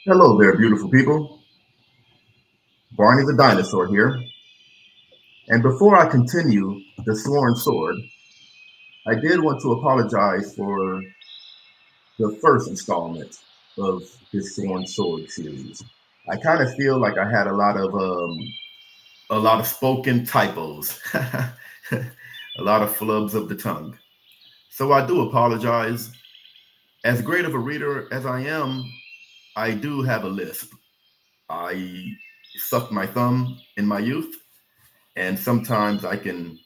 Hello there, beautiful people. Barney the dinosaur here. And before I continue the sworn sword, I did want to apologize for the first installment of this sworn sword series. I kind of feel like I had a lot of spoken typos, a lot of flubs of the tongue. So I do apologize. As great of a reader as I am, I do have a lisp. I sucked my thumb in my youth, and sometimes I can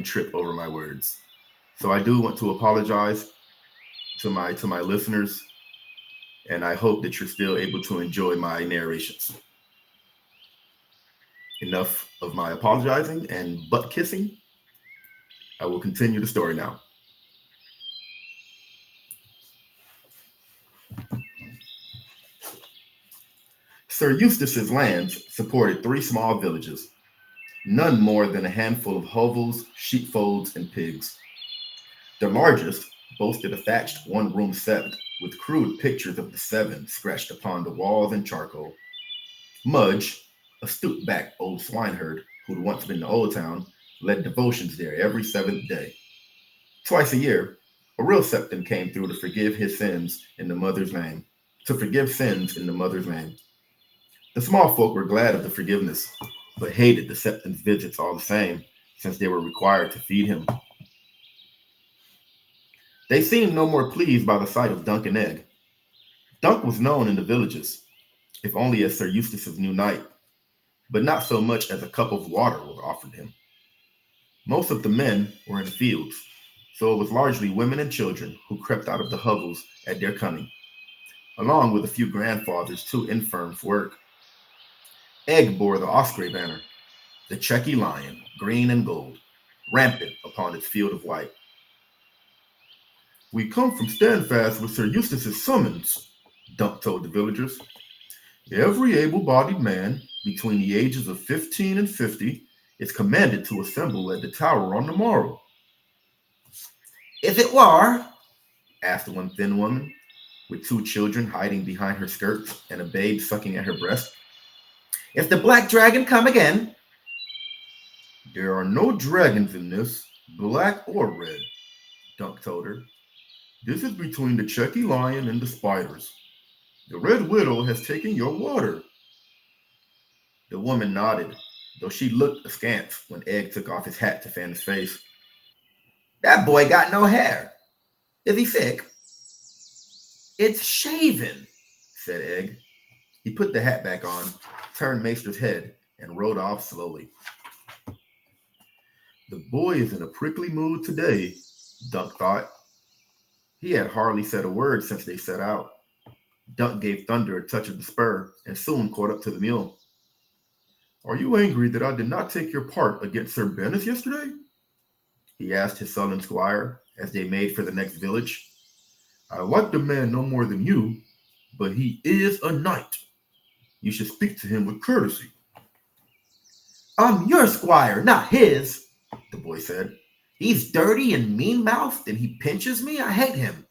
trip over my words. So I do want to apologize to my listeners, and I hope that you're still able to enjoy my narrations. Enough of my apologizing and butt kissing. I will continue the story now. Sir Eustace's lands supported three small villages, none more than a handful of hovels, sheepfolds, and pigs. The largest boasted a thatched one-room sept with crude pictures of the seven scratched upon the walls in charcoal. Mudge, a stoop-backed old swineherd who'd once been to Old Town, led devotions there every seventh day. Twice a year, a real septon came through to forgive his sins in the mother's name. To forgive sins in the mother's name. The small folk were glad of the forgiveness, but hated the septon's visits all the same, since they were required to feed him. They seemed no more pleased by the sight of Dunk and Egg. Dunk was known in the villages, if only as Sir Eustace's new knight, but not so much as a cup of water was offered him. Most of the men were in the fields, so it was largely women and children who crept out of the hovels at their coming, along with a few grandfathers too infirm for work. Egg bore the osprey banner, the checky lion, green and gold, rampant upon its field of white. We come from Standfast with Sir Eustace's summons, Dunk told the villagers. Every able-bodied man between the ages of 15 and 50 is commanded to assemble at the tower on the morrow. Is it war? Asked one thin woman, with two children hiding behind her skirts and a babe sucking at her breast. Is the black dragon come again? There are no dragons in this, black or red, Dunk told her. This is between the checky lion and the spiders. The red widow has taken your water. The woman nodded, though she looked askance when Egg took off his hat to fan his face. That boy got no hair. Is he sick? It's shaven, said Egg. He put the hat back on, turned Maester's head, and rode off slowly. The boy is in a prickly mood today, Dunk thought. He had hardly said a word since they set out. Dunk gave Thunder a touch of the spur and soon caught up to the mule. Are you angry that I did not take your part against Sir Bennis yesterday? He asked his sullen squire as they made for the next village. I like the man no more than you, but he is a knight. You should speak to him with courtesy. I'm your squire, not his, the boy said. He's dirty and mean-mouthed, and he pinches me. I hate him.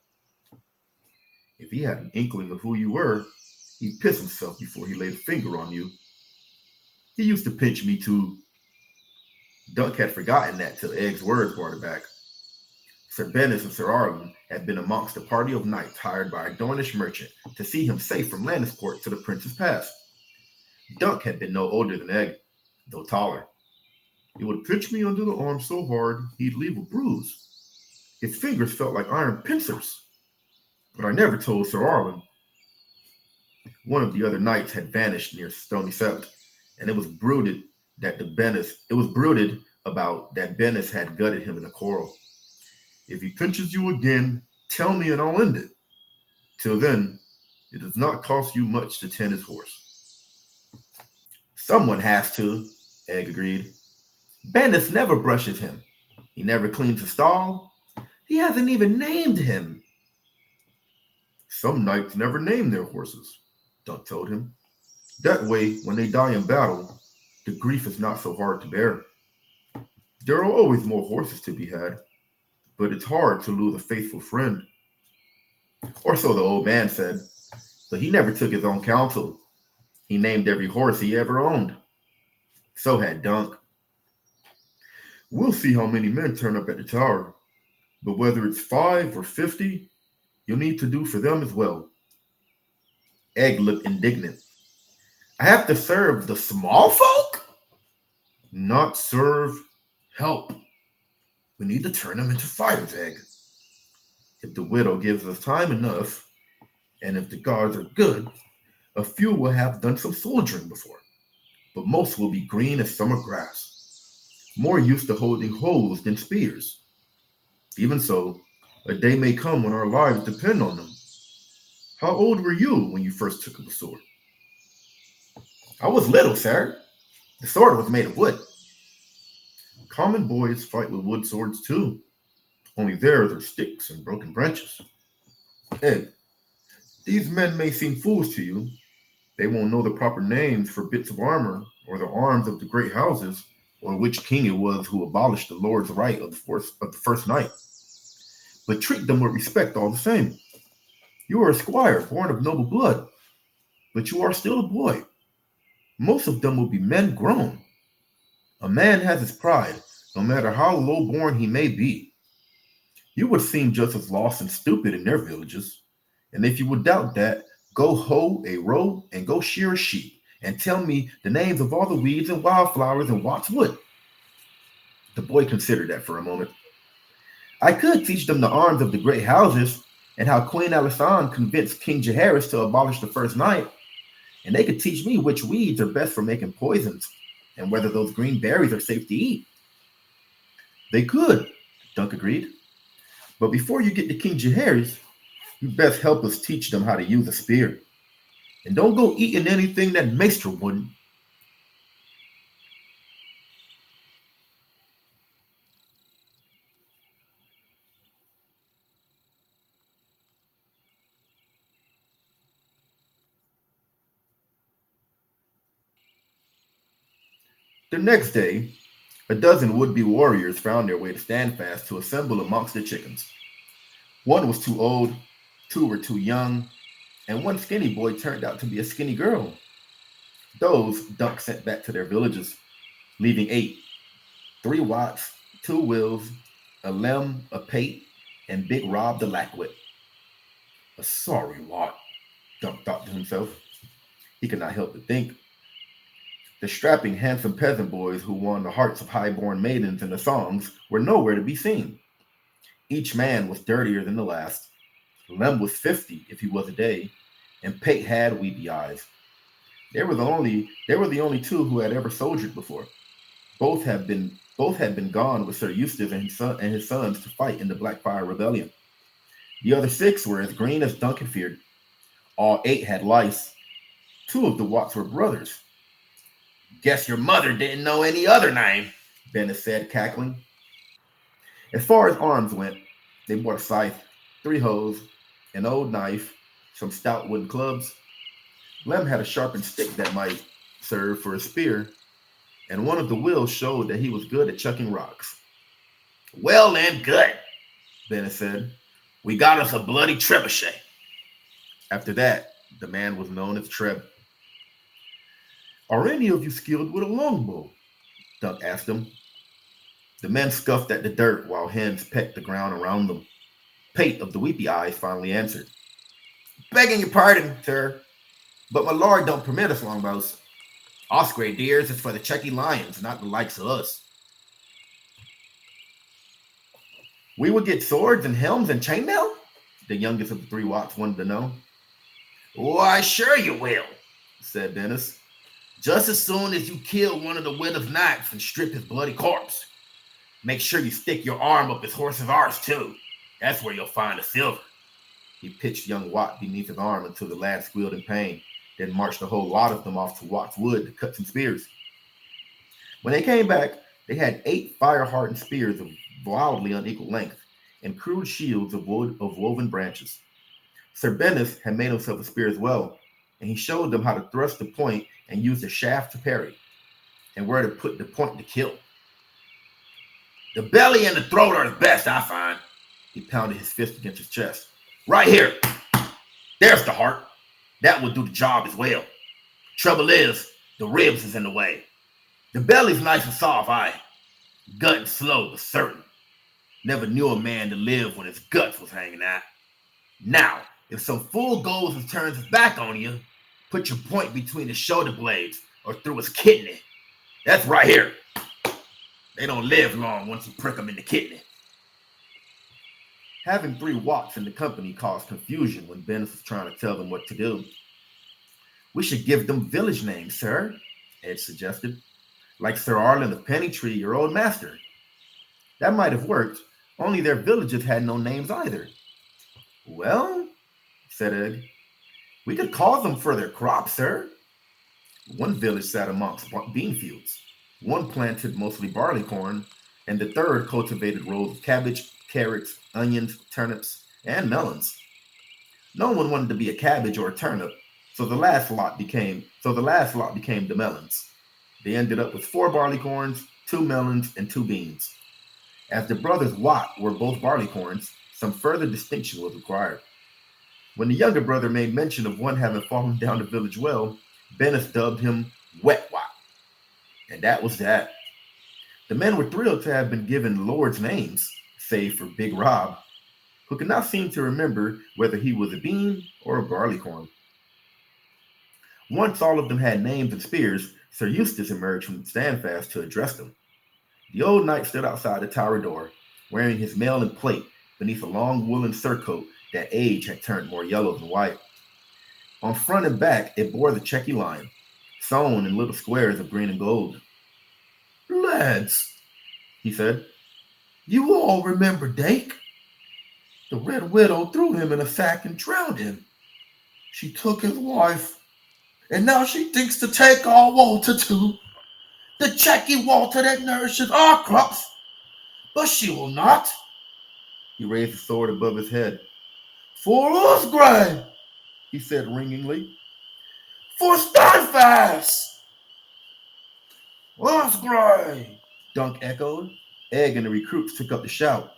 If he had an inkling of who you were, he'd piss himself before he laid a finger on you. He used to pinch me too. Dunk had forgotten that till Egg's words brought it back. Sir Bennis and Sir Arlen had been amongst a party of knights hired by a Dornish merchant to see him safe from Lannisport to the Prince's Pass. Dunk had been no older than Egg, though taller. He would pinch me under the arm so hard he'd leave a bruise. His fingers felt like iron pincers. But I never told Sir Arlen. One of the other knights had vanished near Stony Sept, and it was brooded about that Bennis had gutted him in a quarrel. If he pinches you again, tell me and I'll end it. Till then, it does not cost you much to tend his horse. Someone has to, Egg agreed. Bennis never brushes him. He never cleans his stall. He hasn't even named him. Some knights never name their horses, Dunk told him. That way, when they die in battle, the grief is not so hard to bear. There are always more horses to be had, but it's hard to lose a faithful friend. Or so the old man said. But he never took his own counsel. He named every horse he ever owned. So had Dunk. We'll see how many men turn up at the tower, but whether it's 5 or 50, you'll need to do for them as well. Egg looked indignant. I have to serve the small folk? Not serve, help. We need to turn them into fighters, Egg. If the widow gives us time enough, and if the guards are good, a few will have done some soldiering before, but most will be green as summer grass, more used to holding hoes than spears. Even so, a day may come when our lives depend on them. How old were you when you first took up a sword? I was little, sir. The sword was made of wood. Common boys fight with wood swords too, only theirs are sticks and broken branches. Ed, these men may seem fools to you. They won't know the proper names for bits of armor or the arms of the great houses or which king it was who abolished the lord's right of the first knight. But treat them with respect all the same. You are a squire born of noble blood, but you are still a boy. Most of them will be men grown. A man has his pride, no matter how low-born he may be. You would seem just as lost and stupid in their villages. And if you would doubt that, go hoe a row and go shear a sheep, and tell me the names of all the weeds and wildflowers in Watts Wood. The boy considered that for a moment. I could teach them the arms of the great houses and how Queen Alisande convinced King Jaehaerys to abolish the first knight. And they could teach me which weeds are best for making poisons and whether those green berries are safe to eat. They could, Dunk agreed. But before you get to King Jaehaerys, you best help us teach them how to use a spear. And don't go eating anything that Maester wouldn't. The next day, a dozen would-be warriors found their way to Standfast to assemble amongst the chickens. One was too old, two were too young, and one skinny boy turned out to be a skinny girl. Those Dunk sent back to their villages, leaving 8, 3 Watts, 2 Wills, a Lem, a Pate, and Big Rob the Lackwit. A sorry lot, Dunk thought to himself. He could not help but think. The strapping, handsome peasant boys who won the hearts of high-born maidens in the songs were nowhere to be seen. Each man was dirtier than the last. Lem was 50 if he was a day, and Pate had weepy eyes. They were the only 2 who had ever soldiered before. Both had been gone with Sir Eustace and his sons to fight in the Blackfire Rebellion. The other 6 were as green as Dunk had feared. All 8 had lice. 2 of the Watts were brothers. Guess your mother didn't know any other name, Bennett said, cackling. As far as arms went, they brought a scythe, 3 hoes, an old knife, some stout wooden clubs. Lem had a sharpened stick that might serve for a spear, and one of the wills showed that he was good at chucking rocks. Well then, good, Bennett said. We got us a bloody trebuchet. After that, the man was known as Treb. Are any of you skilled with a longbow? Dunk asked him. The men scuffed at the dirt while hens pecked the ground around them. Pate of the weepy eyes finally answered. Begging your pardon, sir, but my lord don't permit us longbows. Osprey deers is for the checky lions, not the likes of us. We would get swords and helms and chainmail? The youngest of the 3 Watts wanted to know. Why, sure you will, said Dennis. Just as soon as you kill one of the widow's knights and strip his bloody corpse. Make sure you stick your arm up his horse's arse, too. That's where you'll find the silver. He pitched young Watt beneath his arm until the lad squealed in pain, then marched a whole lot of them off to Watt's Wood to cut some spears. When they came back, they had 8 fire-hardened spears of wildly unequal length and crude shields of woven branches. Sir Bennis had made himself a spear as well, and he showed them how to thrust the point and use the shaft to parry, and where to put the point to kill. The belly and the throat are the best, I find. He pounded his fist against his chest. Right here. There's the heart. That will do the job as well. Trouble is, the ribs is in the way. The belly's nice and soft, aye. Gut and slow, but certain. Never knew a man to live when his guts was hanging out. Now, if some fool goes and turns his back on you, put your point between his shoulder blades or through his kidney. That's right here. They don't live long once you prick them in the kidney. Having 3 Watts in the company caused confusion when Bennis was trying to tell them what to do. We should give them village names, sir, Ed suggested. Like Sir Arlen of Pennytree, your old master. That might have worked, only their villages had no names either. Well, said Ed, we could call them for their crops, sir. One village sat amongst bean fields. One planted mostly barley corn, and the third cultivated rows of cabbage, carrots, onions, turnips, and melons. No one wanted to be a cabbage or a turnip, so the last lot became the melons. They ended up with 4 barley corns, 2 melons, and 2 beans. As the brothers Watt were both barley corns, some further distinction was required. When the younger brother made mention of one having fallen down the village well, Bennis dubbed him Wet Watt. And that was that. The men were thrilled to have been given lords' names, save for Big Rob, who could not seem to remember whether he was a bean or a barley corn. Once all of them had names and spears, Sir Eustace emerged from the standfast to address them. The old knight stood outside the tower door, wearing his mail and plate beneath a long woolen surcoat that age had turned more yellow than white. On front and back, it bore the checky line, sewn in little squares of green and gold. Lads, he said, you all remember Dake? The Red Widow threw him in a sack and drowned him. She took his wife, and now she thinks to take our Walter too. The checky Walter that nourishes our crops. But she will not. He raised his sword above his head. For Osgray, he said ringingly. For Steadfast! Osgray! Dunk echoed. Egg and the recruits took up the shout.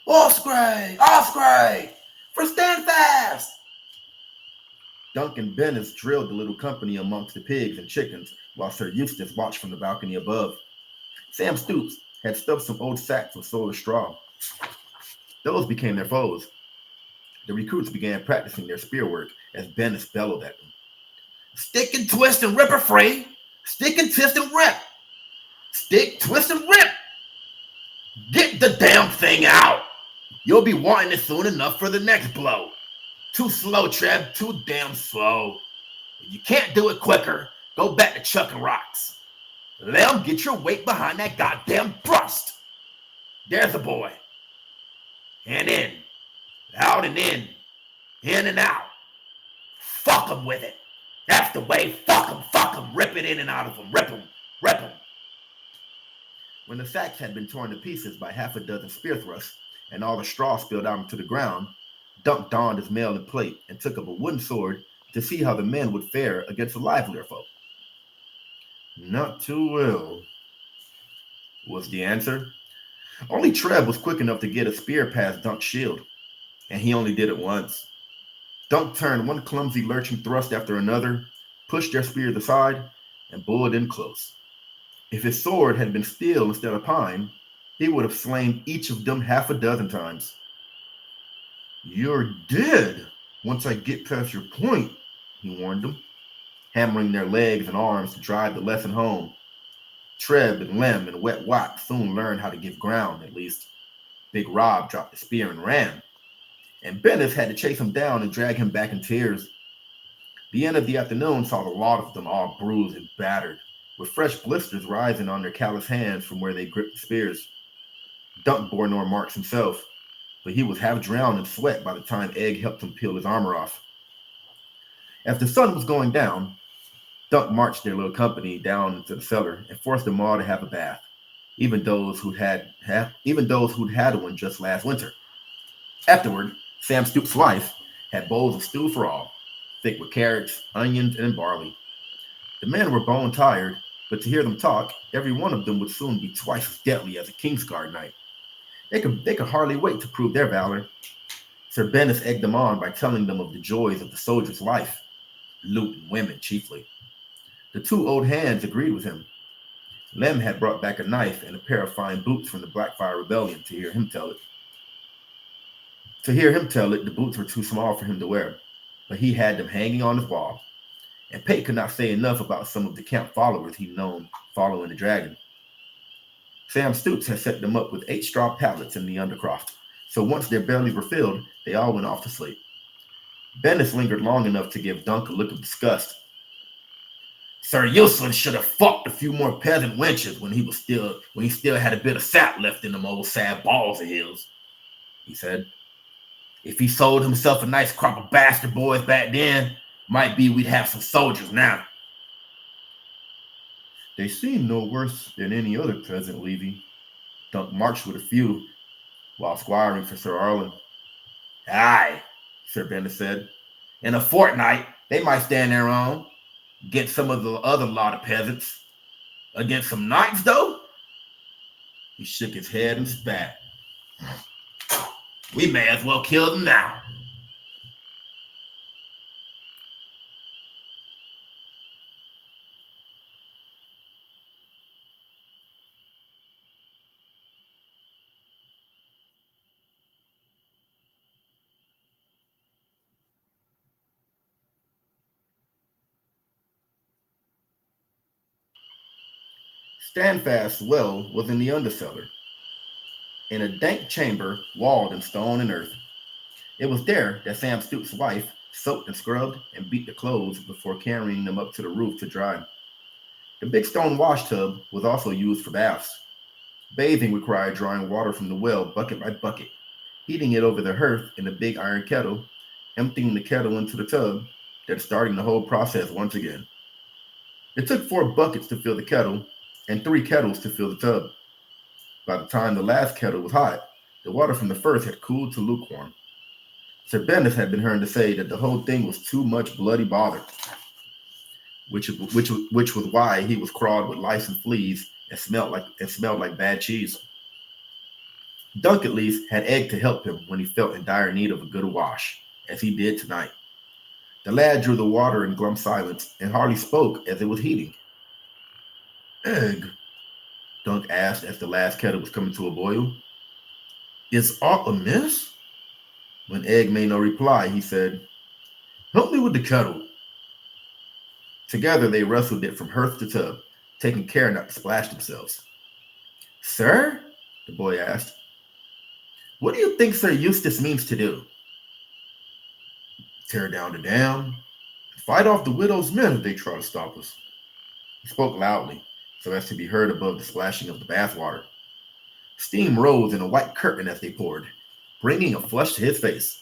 Osgray! Osgray! For Steadfast! Dunk and Bennis drilled the little company amongst the pigs and chickens while Sir Eustace watched from the balcony above. Sam Stoops had stuffed some old sacks with solar straw. Those became their foes. The recruits began practicing their spear work as Bennis bellowed at them. Stick and twist and rip her free. Stick and twist and rip. Stick, twist, and rip. Get the damn thing out. You'll be wanting it soon enough for the next blow. Too slow, Treb, too damn slow. If you can't do it quicker, go back to chucking rocks. Let 'em get your weight behind that goddamn thrust. There's a boy. And in. Out and in and out. Fuck 'em with it. That's the way. Fuck 'em. Rip it in and out of 'em. Rip 'em. When the sacks had been torn to pieces by half a dozen spear thrusts and all the straw spilled out into the ground, Dunk donned his mail and plate and took up a wooden sword to see how the men would fare against a livelier foe. Not too well, was the answer. Only Treb was quick enough to get a spear past Dunk's shield, and he only did it once. Dunk turned one clumsy lurching thrust after another, pushed their spears aside, and bullied in close. If his sword had been steel instead of pine, he would have slain each of them half a dozen times. You're dead once I get past your point, he warned them, hammering their legs and arms to drive the lesson home. Treb and Lem and Wet Watt soon learned how to give ground, at least. Big Rob dropped the spear and ran, and Bennis had to chase him down and drag him back in tears. The end of the afternoon saw the lot of them all bruised and battered, with fresh blisters rising on their calloused hands from where they gripped the spears. Dunk bore no marks himself, but he was half drowned in sweat by the time Egg helped him peel his armor off. As the sun was going down, Dunk marched their little company down into the cellar and forced them all to have a bath, even those who'd had one just last winter. Afterward, Sam Stoops' wife had bowls of stew for all, thick with carrots, onions, and barley. The men were bone tired, but to hear them talk, every one of them would soon be twice as deadly as a Kingsguard knight. They could hardly wait to prove their valor. Sir Bennis egged them on by telling them of the joys of the soldier's life. loot and women chiefly. The two old hands agreed with him. Lem had brought back a knife and a pair of fine boots from the Blackfire Rebellion to hear him tell it. To hear him tell it, the boots were too small for him to wear, but he had them hanging on his wall. And Pate could not say enough about some of the camp followers he'd known following the dragon. Sam Stoops had set them up with 8 straw pallets in the undercroft, so once their bellies were filled, they all went off to sleep. Bennis lingered long enough to give Dunk a look of disgust. Sir Eustace should have fucked a few more peasant wenches when he still had a bit of sap left in them old sad balls of his, he said. If he sold himself a nice crop of bastard boys back then, might be we'd have some soldiers now. They seem no worse than any other peasant, Levy. Dunk marched with a few while squiring for Sir Arlen. Aye, Sir Bennis said. In a fortnight, they might stand their own. Against some of the other lot of peasants. Against some knights, though? He shook his head and spat. We may as well kill them now. Standfast's well was in the undercellar, in a dank chamber walled in stone and earth. It was there that Sam Stoops' wife soaked and scrubbed and beat the clothes before carrying them up to the roof to dry. The big stone wash tub was also used for baths. Bathing required drawing water from the well bucket by bucket, heating it over the hearth in a big iron kettle, emptying the kettle into the tub, then starting the whole process once again. It took 4 buckets to fill the kettle and 3 kettles to fill the tub. By the time the last kettle was hot, the water from the first had cooled to lukewarm. Sir Bennis had been heard to say that the whole thing was too much bloody bother, which was why he was crawled with lice and fleas and smelled like bad cheese. Dunk, at least, had Egg to help him when he felt in dire need of a good wash, as he did tonight. The lad drew the water in glum silence and hardly spoke as it was heating. Egg, Dunk asked as the last kettle was coming to a boil. Is aught amiss? When Egg made no reply, he said, Help me with the kettle. Together they wrestled it from hearth to tub, taking care not to splash themselves. Sir? The boy asked. What do you think Sir Eustace means to do? Tear down the dam, fight off the widow's men if they try to stop us. He spoke loudly, so as to be heard above the splashing of the bathwater. Steam rose in a white curtain as they poured, bringing a flush to his face.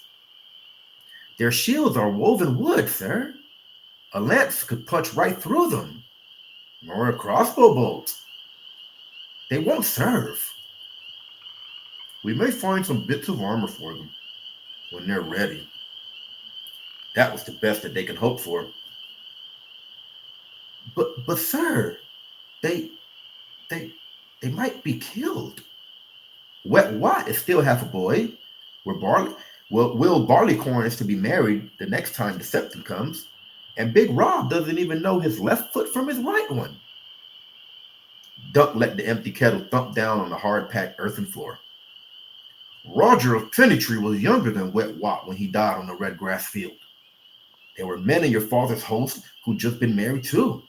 Their shields are woven wood, sir. A lance could punch right through them, or a crossbow bolt. They won't serve. We may find some bits of armor for them when they're ready. That was the best that they could hope for. But sir, they might be killed. Wet Watt is still half a boy. Will Barleycorn is to be married the next time the septum comes, and Big Rob doesn't even know his left foot from his right one. Dunk let the empty kettle thump down on the hard-packed earthen floor. Roger of Pennytree was younger than Wet Watt when he died on the red grass field. There were men in your father's host who'd just been married too,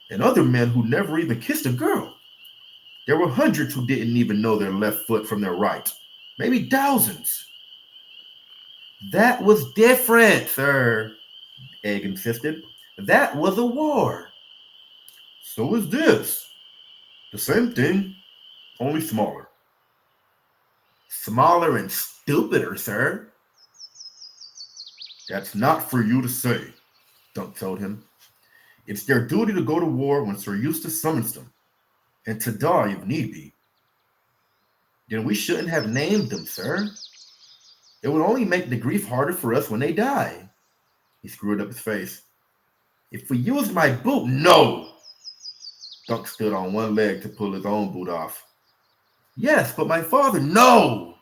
and other men who never even kissed a girl. There were hundreds who didn't even know their left foot from their right, maybe thousands. That was different, sir, Egg insisted. That was a war. So is this. The same thing, only smaller. Smaller and stupider, sir. That's not for you to say, Dunk told him. It's their duty to go to war when Sir Eustace summons them, and to die if need be. Then we shouldn't have named them, sir. It would only make the grief harder for us when they die. He screwed up his face. If we use my boot, no! Dunk stood on one leg to pull his own boot off. Yes, but my father, no!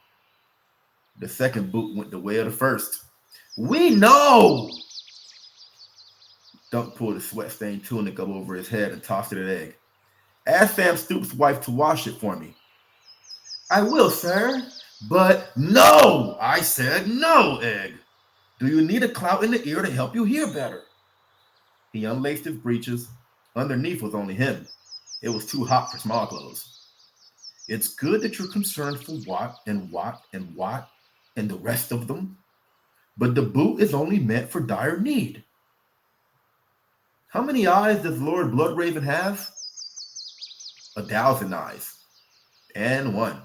The second boot went the way of the first. We know! Dunk pulled his sweat-stained tunic up over his head and tossed it at Egg. Ask Sam Stoops' wife to wash it for me. I will, sir. But no! I said no, Egg. Do you need a clout in the ear to help you hear better? He unlaced his breeches. Underneath was only him. It was too hot for small clothes. It's good that you're concerned for Watt and Watt and Watt and the rest of them, but the boot is only meant for dire need. How many eyes does Lord Bloodraven have? 1,000 eyes. And one.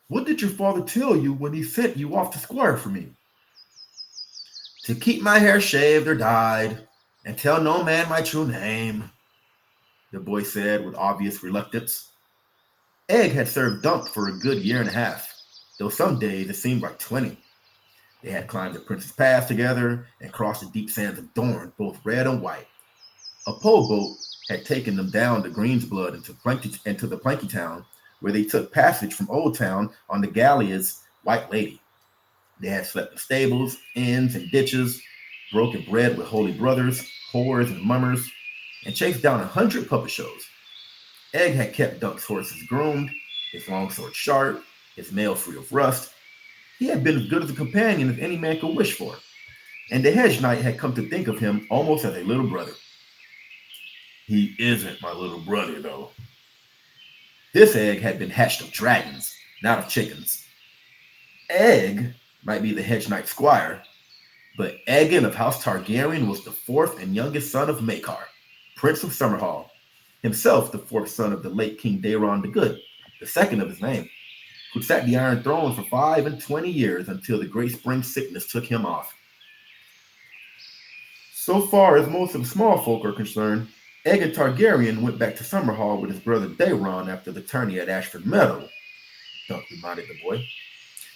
What did your father tell you when he sent you off to squire for me? To keep my hair shaved or dyed, and tell no man my true name, the boy said with obvious reluctance. Egg had served Dunk for a good year and a half, though some days it seemed like 20. They had climbed the Prince's Pass together and crossed the deep sands of Dorne, both red and white. A pole boat had taken them down to Greensblood into the Planky Town, where they took passage from Old Town on the galleass White Lady. They had slept in stables, inns, and ditches, broken bread with holy brothers, whores, and mummers, and chased down 100 puppet shows. Egg had kept Dunk's horses groomed, his longsword sharp, his mail free of rust. He had been as good as a companion as any man could wish for, and the hedge knight had come to think of him almost as a little brother. He isn't my little brother, though. This egg had been hatched of dragons, not of chickens. Egg might be the hedge knight squire, but Aegon of House Targaryen was the fourth and youngest son of Maekar, Prince of Summerhall, himself the fourth son of the late King Daeron the Good, the second of his name, who sat the Iron Throne for 5 and 20 years until the Great Spring sickness took him off. So far as most of the small folk are concerned, Aegon Targaryen went back to Summerhall with his brother Daeron after the tourney at Ashford Meadow, Dunk reminded the boy.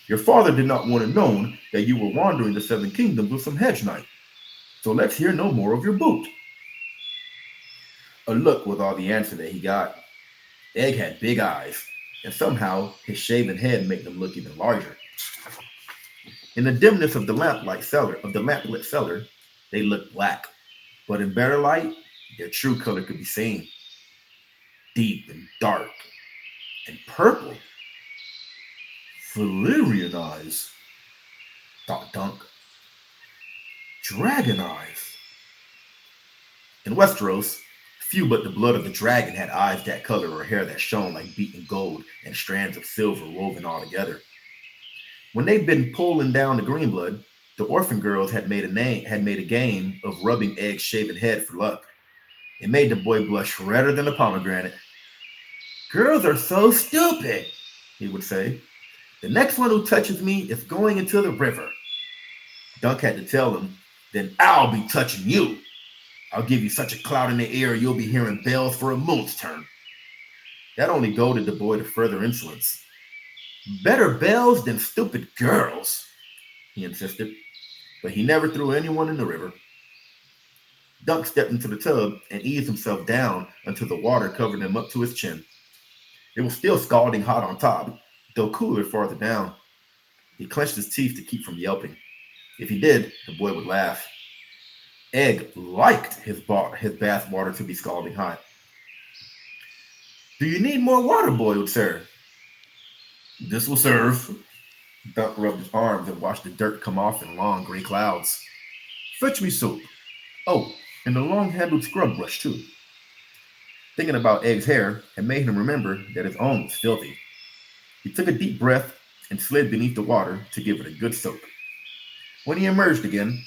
Your father did not want it known that you were wandering the Seven Kingdoms with some hedge knight. So let's hear no more of your boot. A look was all the answer that he got. Egg had big eyes, and somehow his shaven head made them look even larger. In the dimness of the lamplit cellar, they looked black, but in better light, their true color could be seen. Deep and dark and purple. Valyrian eyes, thought Dunk. Dragon eyes. In Westeros, few but the blood of the dragon had eyes that color or hair that shone like beaten gold and strands of silver woven all together. When they'd been pulling down the Greenblood, the orphan girls had made a game of rubbing Egg's shaven head for luck. It made the boy blush redder than a pomegranate. Girls are so stupid, he would say. The next one who touches me is going into the river. Dunk had to tell him, then I'll be touching you. I'll give you such a cloud in the air you'll be hearing bells for a moon's turn. That only goaded the boy to further insolence. Better bells than stupid girls, he insisted, but he never threw anyone in the river. Dunk stepped into the tub and eased himself down until the water covered him up to his chin. It was still scalding hot on top, though cooler farther down. He clenched his teeth to keep from yelping. If he did, the boy would laugh. Egg liked his bath water to be scalding hot. Do you need more water boiled, sir? This will serve. Dunk rubbed his arms and watched the dirt come off in long gray clouds. Fetch me soap. Oh, and a long-handled scrub brush, too. Thinking about Egg's hair had made him remember that his own was filthy. He took a deep breath and slid beneath the water to give it a good soak. When he emerged again,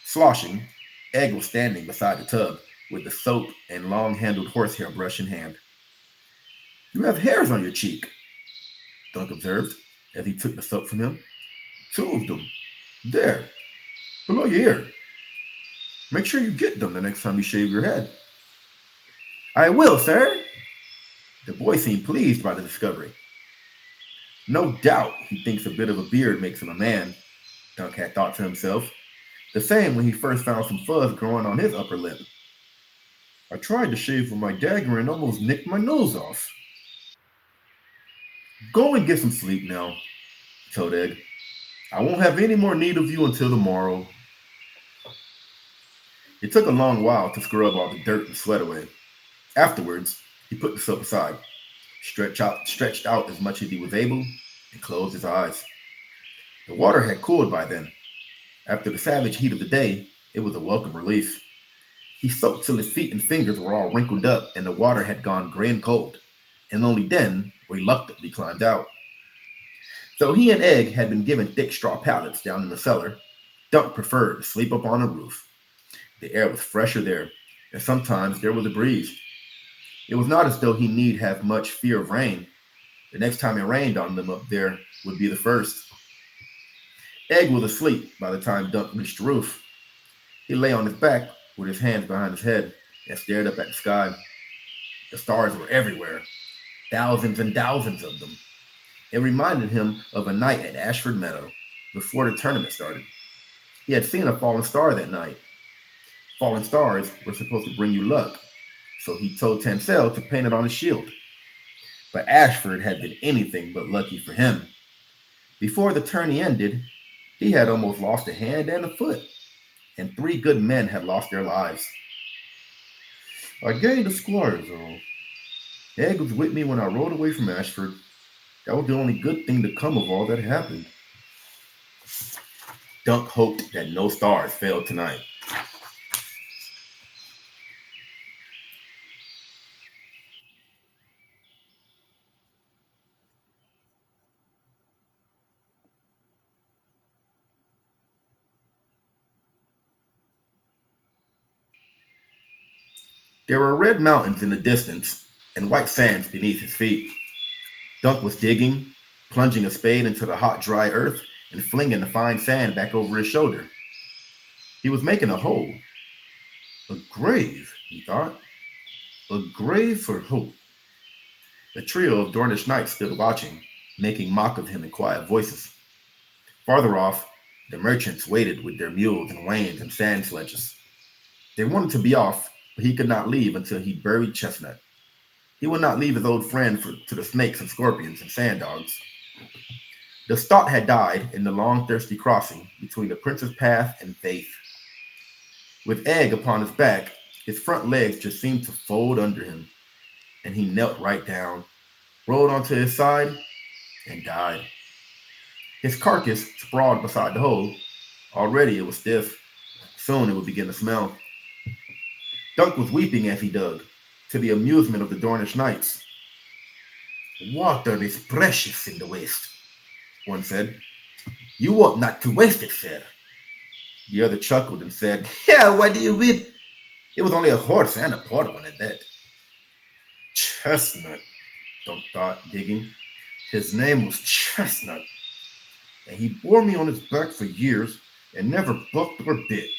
sloshing, Egg was standing beside the tub with the soap and long-handled horsehair brush in hand. You have hairs on your cheek, Dunk observed as he took the soap from him. 2 of them. There, below your ear. Make sure you get them the next time you shave your head. I will, sir. The boy seemed pleased by the discovery. No doubt he thinks a bit of a beard makes him a man, Dunk had thought to himself. The same when he first found some fuzz growing on his upper lip. I tried to shave with my dagger and almost nicked my nose off. Go and get some sleep now, told Egg. I won't have any more need of you until tomorrow. It took a long while to scrub all the dirt and sweat away. Afterwards, he put the soap aside, stretched out as much as he was able, and closed his eyes. The water had cooled by then. After the savage heat of the day, it was a welcome relief. He soaked till his feet and fingers were all wrinkled up and the water had gone gray and cold, and only then reluctantly climbed out. Though he and Egg had been given thick straw pallets down in the cellar, Dunk preferred to sleep up on a roof. The air was fresher there, and sometimes there was a breeze. It was not as though he need have much fear of rain. The next time it rained on them up there would be the first. Egg was asleep by the time Dunk reached the roof. He lay on his back with his hands behind his head and stared up at the sky. The stars were everywhere, thousands and thousands of them. It reminded him of a night at Ashford Meadow before the tournament started. He had seen a fallen star that night. Fallen stars were supposed to bring you luck, so he told Tansel to paint it on his shield. But Ashford had been anything but lucky for him. Before the tourney ended, he had almost lost a hand and a foot, and 3 good men had lost their lives. I gained a squire, though. Egg was with me when I rode away from Ashford. That was the only good thing to come of all that happened. Dunk hoped that no stars fell tonight. There were red mountains in the distance and white sands beneath his feet. Dunk was digging, plunging a spade into the hot, dry earth and flinging the fine sand back over his shoulder. He was making a hole. A grave, he thought. A grave for hope. A trio of Dornish knights stood watching, making mock of him in quiet voices. Farther off, the merchants waited with their mules and wains and sand sledges. They wanted to be off, but he could not leave until he buried Chestnut. He would not leave his old friend to the snakes and scorpions and sand dogs. The stot had died in the long, thirsty crossing between the Prince's Path and Faith. With Egg upon his back, his front legs just seemed to fold under him, and he knelt right down, rolled onto his side, and died. His carcass sprawled beside the hole. Already it was stiff. Soon it would begin to smell. Dunk was weeping as he dug, to the amusement of the Dornish knights. Water is precious in the West, one said. You ought not to waste it, sir. The other chuckled and said, Yeah, why do you weep? It was only a horse and a poor one at that. Chestnut, Dunk thought, digging. His name was Chestnut, and he bore me on his back for years and never bucked or bit.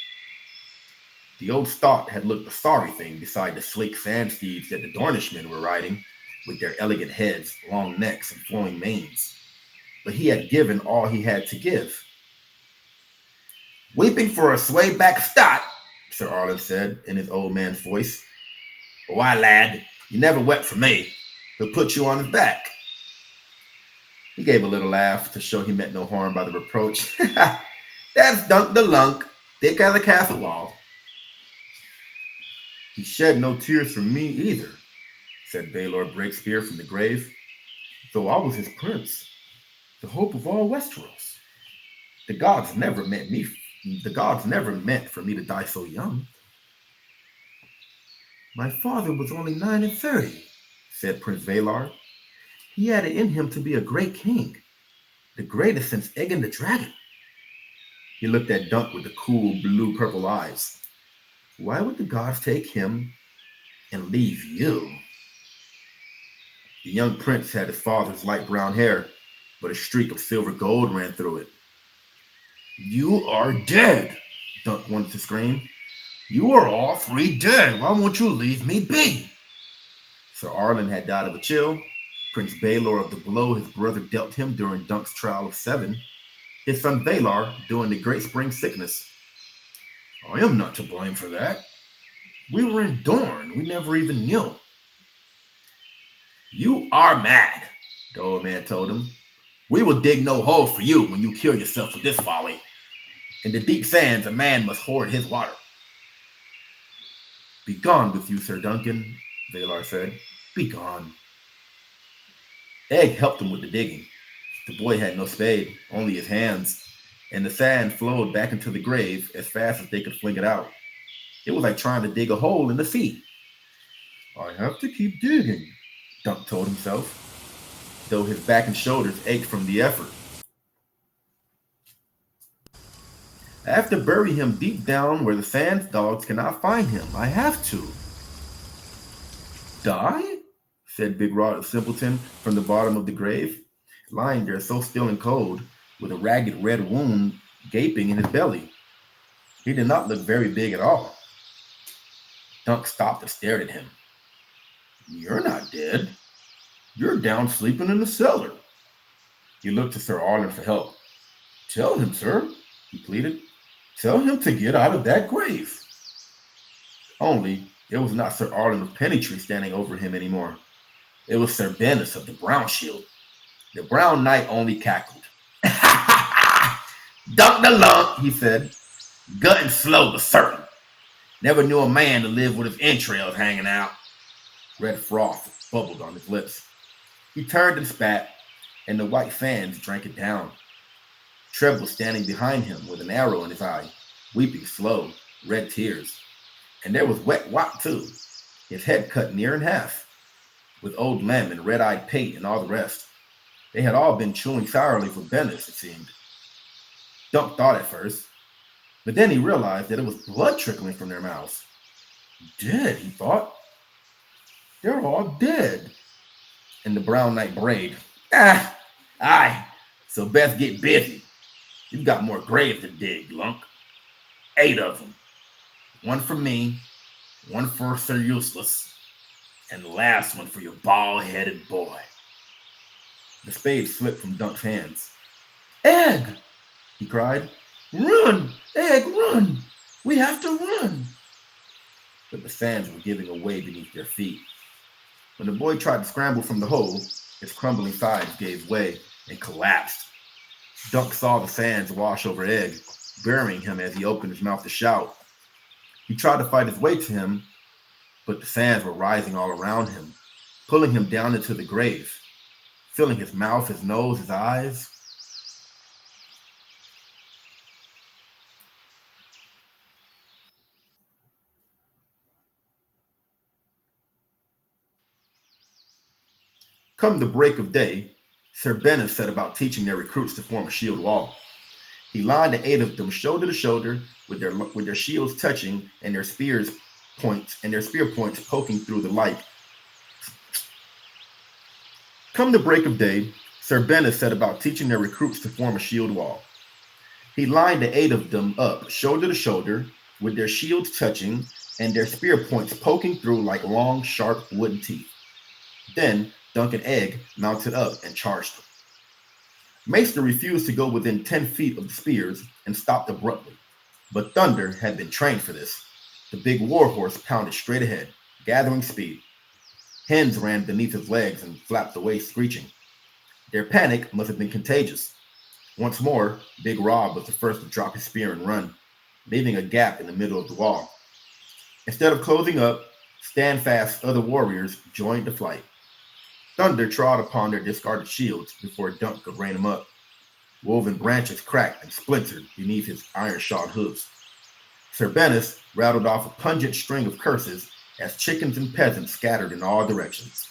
The old stot had looked a sorry thing beside the sleek sand steeds that the Dornishmen were riding, with their elegant heads, long necks, and flowing manes. But he had given all he had to give. Weeping for a sway-back stot, Sir Arlen said in his old man's voice. Why, lad, you never wept for me. He'll put you on his back. He gave a little laugh to show he meant no harm by the reproach. That's Dunk the Lunk, thick as a castle wall. He shed no tears for me either, said Baelor Breakspear from the grave, though I was his prince, the hope of all Westeros. The gods never meant for me to die so young. My father was only 39, said Prince Valar. He had it in him to be a great king, the greatest since Aegon the Dragon. He looked at Dunk with the cool blue-purple eyes. Why would the gods take him and leave you? The young prince had his father's light brown hair, but a streak of silver gold ran through it. You are dead, Dunk wanted to scream. You are all 3 dead. Why won't you leave me be? Sir Arlen had died of a chill. Prince Baelor of the blow his brother dealt him during Dunk's trial of 7. His son Valar during the Great Spring sickness. I am not to blame for that. We were in Dorne. We never even knew. You are mad, the old man told him. We will dig no hole for you when you kill yourself with this folly. In the deep sands, a man must hoard his water. Be gone with you, Sir Duncan, Valar said. Be gone. Egg helped him with the digging. The boy had no spade, only his hands, and the sand flowed back into the grave as fast as they could fling it out. It was like trying to dig a hole in the sea. I have to keep digging, Dunk told himself, though his back and shoulders ached from the effort. I have to bury him deep down where the sand dogs cannot find him. I have to. Die? Said Big Rod the Simpleton from the bottom of the grave, lying there so still and cold, with a ragged red wound gaping in his belly. He did not look very big at all. Dunk stopped and stared at him. You're not dead. You're down sleeping in the cellar. He looked to Sir Arlen for help. Tell him, sir, he pleaded. Tell him to get out of that grave. Only it was not Sir Arlen of Pennytree standing over him anymore. It was Sir Bennis of the Brown Shield. The Brown Knight only cackled. Dunk the lump, he said. Gut and slow but certain. Never knew a man to live with his entrails hanging out. Red froth bubbled on his lips. He turned and spat, and the white fans drank it down. Trev was standing behind him with an arrow in his eye, weeping slow, red tears. And there was Wet Wat, too, his head cut near in half, with Old Lem and Red-Eyed Pate and all the rest. They had all been chewing sourly for Bennis, it seemed. Dunk thought at first, but then he realized that it was blood trickling from their mouths. Dead, he thought. They're all dead. And the Brown Knight brayed. Aye, so best get busy. You've got more graves to dig, Lunk. 8 of them. 1 for me, 1 for Sir Useless, and the last one for your bald-headed boy. The spade slipped from Dunk's hands. Egg, he cried. Run, Egg, run. We have to run. But the sands were giving away beneath their feet. When the boy tried to scramble from the hole, his crumbling sides gave way and collapsed. Dunk saw the sands wash over Egg, burying him as he opened his mouth to shout. He tried to fight his way to him, but the sands were rising all around him, pulling him down into the grave, filling his mouth, his nose, his eyes. Come the break of day, Sir Bennis set about teaching their recruits to form a shield wall. He lined the 8 of them shoulder to shoulder, with their shields touching and their spear points poking through the light. Come the break of day, Sir Bennis set about teaching their recruits to form a shield wall. He lined the 8 of them up shoulder to shoulder, with their shields touching and their spear points poking through like long, sharp wooden teeth. Then Dunk and Egg mounted up and charged them. Maester refused to go within 10 feet of the spears and stopped abruptly. But Thunder had been trained for this. The big warhorse pounded straight ahead, gathering speed. Hens ran beneath his legs and flapped away screeching. Their panic must have been contagious. Once more, Big Rob was the first to drop his spear and run, leaving a gap in the middle of the wall. Instead of closing up, stand-fast other warriors joined the flight. Thunder trod upon their discarded shields before Dunk could rein them up. Woven branches cracked and splintered beneath his iron-shod hooves. Sir Bennis rattled off a pungent string of curses as chickens and peasants scattered in all directions.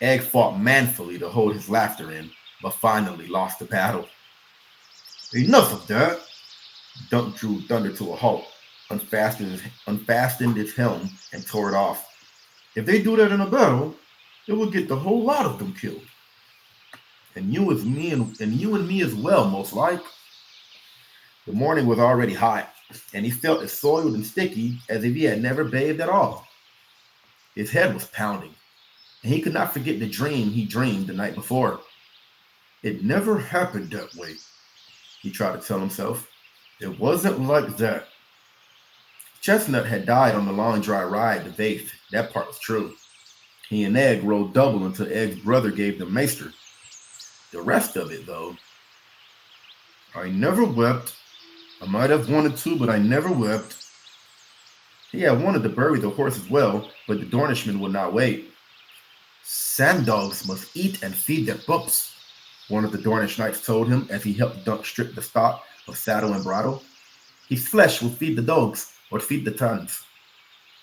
Egg fought manfully to hold his laughter in, but finally lost the battle. Enough of that! Dunk drew Thunder to a halt, unfastened its helm, and tore it off. If they do that in a battle, it will get the whole lot of them killed. And you and me as well, most like. The morning was already hot, and he felt as soiled and sticky as if he had never bathed at all. His head was pounding, and he could not forget the dream he dreamed the night before. It never happened that way, he tried to tell himself. It wasn't like that. Chestnut had died on the long dry ride to Vaith. That part was true. He and Egg rolled double until Egg's brother gave them Maester. The rest of it, though. I never wept. I might have wanted to, but I never wept. He had wanted to bury the horse as well, but the Dornishman would not wait. Sand dogs must eat and feed their pups, one of the Dornish knights told him as he helped Dunk strip the stock of saddle and bridle. His flesh will feed the dogs or feed the tons.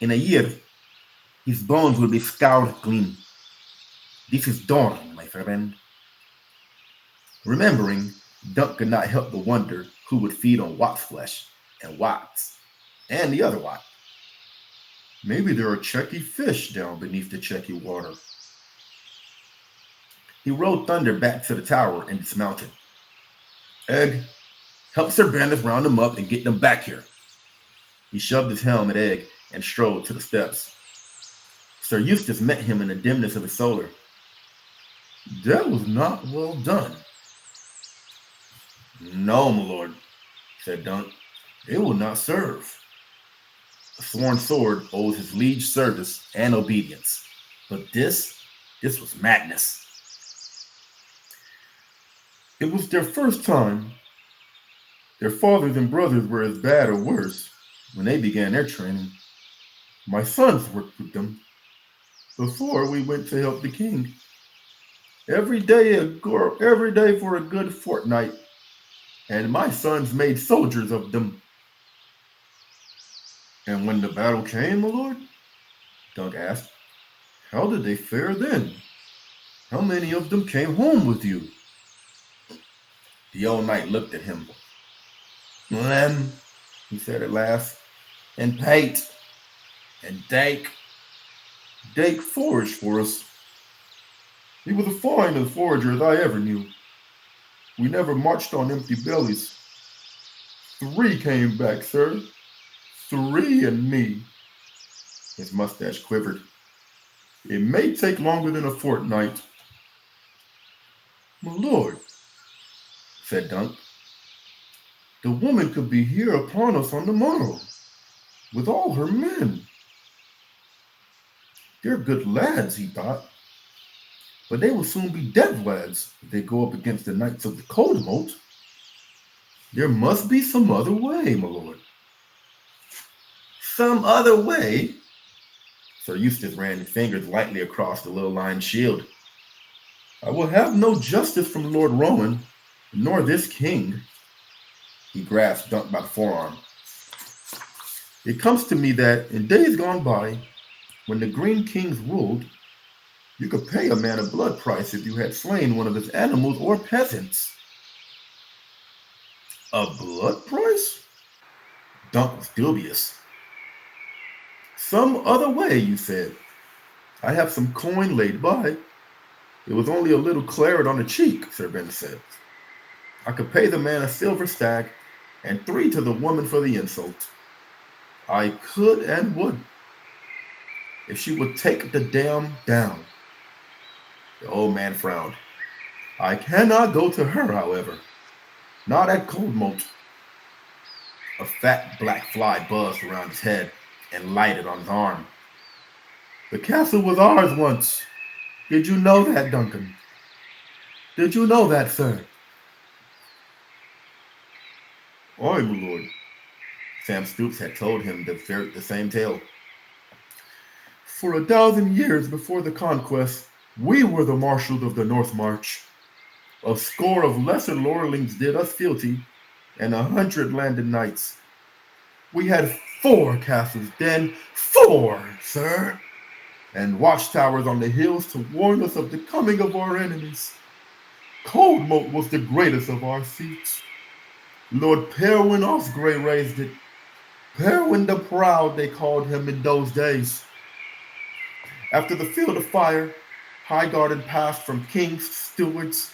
In a year, his bones will be scoured clean. This is Dorn, my friend. Remembering, Dunk could not help but wonder who would feed on Wat's flesh, and Wat's, and the other Wat. Maybe there are checky fish down beneath the checky water. He rode Thunder back to the tower and dismounted. Egg, help Sir Brandis round them up and get them back here. He shoved his helm at Egg and strode to the steps. Sir Eustace met him in the dimness of his solar. That was not well done. No, my lord, said Dunk. It will not serve. A sworn sword owes his liege service and obedience. But this was madness. It was their first time. Their fathers and brothers were as bad or worse when they began their training. My sons worked with them before we went to help the king. Every day for a good fortnight, and my sons made soldiers of them. And when the battle came, my lord? Dunk asked. How did they fare then? How many of them came home with you? The old knight looked at him. Lem, he said at last, and Pate, and Dake. Dake foraged for us. He was as fine a forager as I ever knew. We never marched on empty bellies. 3 came back, sir. 3 and me. His mustache quivered. It may take longer than a fortnight. My lord, said Dunk, the woman could be here upon us on the morrow, with all her men. They're good lads, he thought, but they will soon be dead lads if they go up against the knights of the Cold Moat. There must be some other way, my lord. Some other way? Sir Eustace ran his fingers lightly across the little lined shield. I will have no justice from Lord Rowan, nor this king. He grasped Dunk by the forearm. It comes to me that in days gone by, when the Green Kings ruled, you could pay a man a blood price if you had slain one of his animals or peasants. A blood price? Dunk was dubious. Some other way, you said. I have some coin laid by. It was only a little claret on the cheek, Sir Ben said. I could pay the man a silver stag and 3 to the woman for the insult. I could and would. If she would take the dam down. The old man frowned. I cannot go to her, however. Not at Cold Moat. A fat black fly buzzed around his head and lighted on his arm. The castle was ours once. Did you know that, Duncan? Did you know that, sir? Aye, my lord. Sam Stoops had told him the same tale. For 1,000 years before the conquest, we were the marshals of the North March. A score of lesser lordlings did us fealty, and 100 landed knights. We had 4 castles then, 4, sir, and watchtowers on the hills to warn us of the coming of our enemies. Cold Moat was the greatest of our seats. Lord Perwyn Osgrey raised it. Perwyn the Proud, they called him in those days. After the field of fire, Highgarden passed from kings to stewards,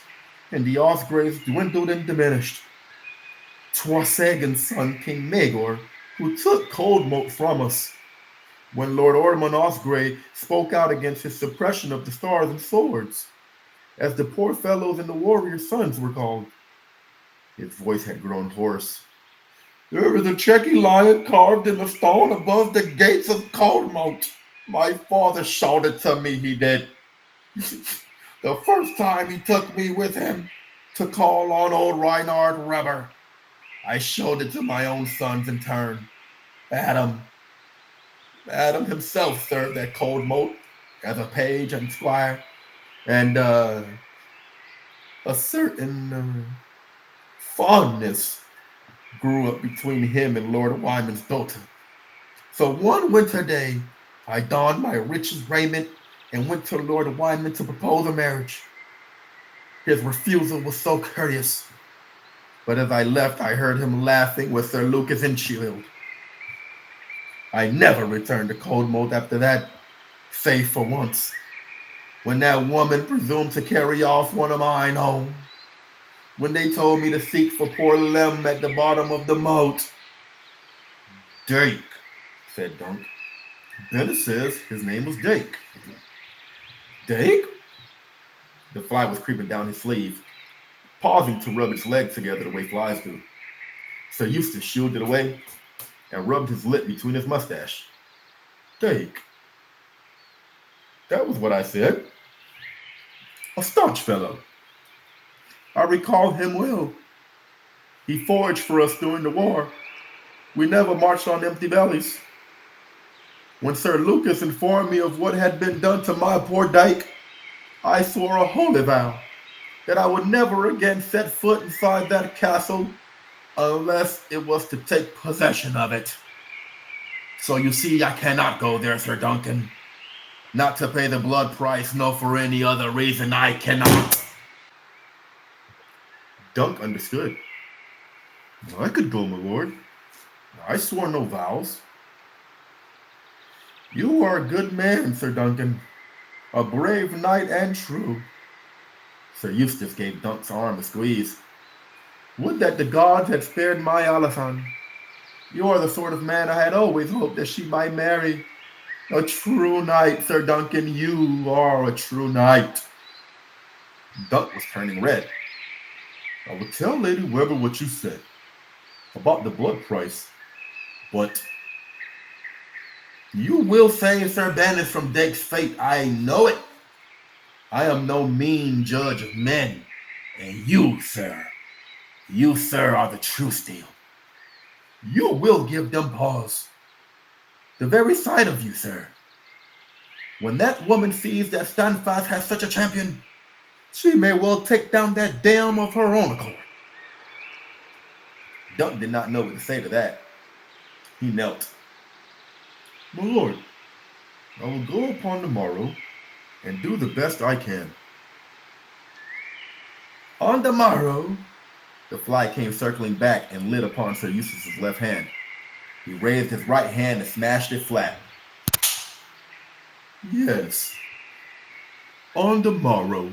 and the Osgreys dwindled and diminished. 'Twas Sagan's son, King Maegor, who took Cold Moat from us. When Lord Ormond Osgrey spoke out against his suppression of the stars and swords, as the poor fellows and the warrior sons were called. His voice had grown hoarse. There is a checky lion carved in the stone above the gates of Cold Moat. My father showed it to me, he did. The first time he took me with him to call on old Reinhard Reber. I showed it to my own sons in turn. Adam, Adam himself served that cold moat as a page and squire, and a certain fondness grew up between him and Lord Wyman's daughter. So one winter day, I donned my richest raiment and went to Lord Wyman to propose a marriage. His refusal was so courteous, but as I left, I heard him laughing with Sir Lucas Inchfield. I never returned to Coldmoat after that, save for once, when that woman presumed to carry off one of mine home. When they told me to seek for poor Lem at the bottom of the moat. Dake, said Dunk. Bennett says his name was Dake. Dake? The fly was creeping down his sleeve, pausing to rub its legs together the way flies do. Sir Eustace shooed it away and rubbed his lip between his mustache. Dake. That was what I said. A staunch fellow. I recall him well. He foraged for us during the war. We never marched on empty bellies. When Sir Lucas informed me of what had been done to my poor Dyke, I swore a holy vow that I would never again set foot inside that castle unless it was to take possession of it. So you see, I cannot go there, Sir Duncan. Not to pay the blood price, nor for any other reason, I cannot. Dunk understood. I could go, my lord. I swore no vows. You are a good man, Sir Duncan. A brave knight and true. Sir Eustace gave Dunk's arm a squeeze. Would that the gods had spared my Alison. You are the sort of man I had always hoped that she might marry. A true knight, Sir Duncan. You are a true knight. Dunk was turning red. I will tell Lady Weber what you said about the blood price, but you will save Sir Bannis from Dake's fate. I know it. I am no mean judge of men, and you, sir, are the true steel. You will give them pause. The very sight of you, sir. When that woman sees that Standfast has such a champion, she may well take down that dam of her own accord. Dunk did not know what to say to that. He knelt. My lord, I will go upon the morrow and do the best I can. On the morrow, the fly came circling back and lit upon Sir Eustace's left hand. He raised his right hand and smashed it flat. Yes, on the morrow,